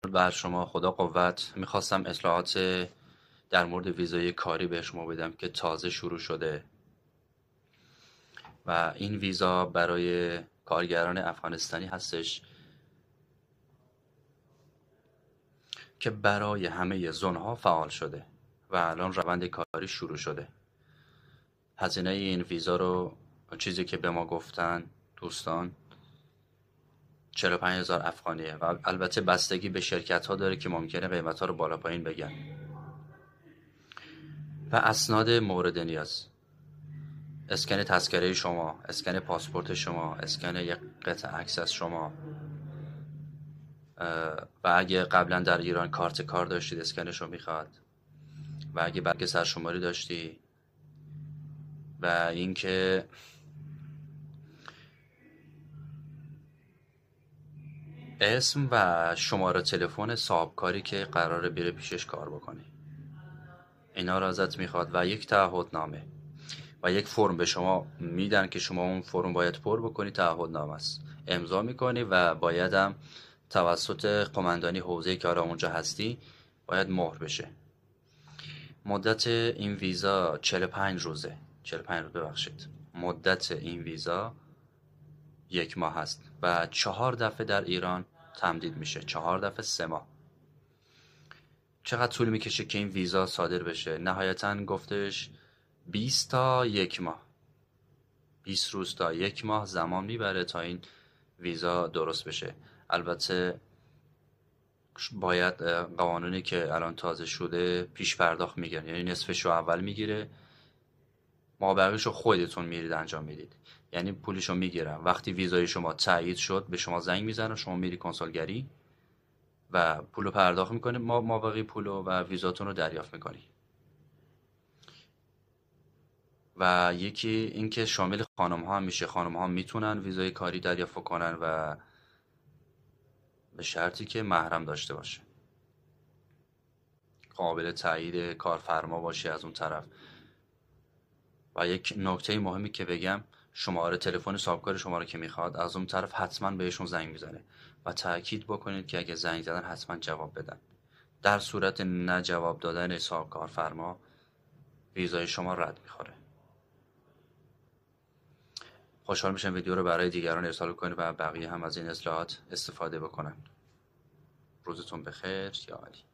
بر شما خدا قوت. میخواستم اطلاعات در مورد ویزای کاری به شما بدم که تازه شروع شده و این ویزا برای کارگران افغانستانی هستش که برای همه زونها فعال شده و الان روند کاری شروع شده. هزینه این ویزا رو چیزی که به ما گفتن دوستان 45,000 افغانیه و البته بستگی به شرکت ها داره که ممکنه قیمت ها رو بالا پایین بگن. و اسناد مورد نیاز: اسکن تذکره شما، اسکن پاسپورت شما، اسکن یک قطعه عکس از شما، و اگه قبلا در ایران کارت کار داشتید اسکنش رو میخواد، و اگه برگ سرشماری داشتی، و اینکه اسم و شماره تلفن صاحبکاری که قراره بره پیشش کار بکنی، اینا رو ازت میخواد، و یک تعهدنامه و یک فرم به شما میدن که شما اون فرم باید پر بکنی. تعهدنامه است، امضا میکنی و باید هم توسط قماندانی حوزه‌ای که اونجا هستی باید مهر بشه. مدت این ویزا 45 روزه. 45 روز ببخشید. مدت این ویزا 1 ماه هست و 4 دفعه در ایران تمدید میشه. 4 دفعه 3 ماه. چقدر طول میکشه که این ویزا صادر بشه؟ نهایتاً گفتش 20 تا 1 ماه. 20 روز تا 1 ماه زمان میبره تا این ویزا درست بشه. البته باید قوانونی که الان تازه شده پیش پرداخت میگیرن، یعنی نصفش رو اول میگیره، مابقیش رو خودتون میرید انجام میدید، یعنی پولش رو میگیرن. وقتی ویزای شما تایید شد به شما زنگ میزنن، شما میری کنسولگری و پولو پرداخت میکنی، مابقی پولو، و ویزاتون رو دریافت میکنی. و یکی اینکه شامل خانم ها هم میشه. خانم ها میتونن ویزای کاری دریافت کنن و به شرطی که محرم داشته باشه، قابل تایید کارفرما باشه از اون طرف. و یک نکته مهمی که بگم، شماره تلفن صاحبکار شما رو که میخواد، از اون طرف حتما بهشون زنگ میزنه و تاکید بکنید که اگه زنگ زدن حتما جواب بدن. در صورت نجواب دادن کارفرما ویزای شما رد میخوره. خوشحال میشم ویدیو رو برای دیگران ارسال کنید و بقیه هم از این اطلاعات استفاده بکنن. روزتون بخیر. یا علی.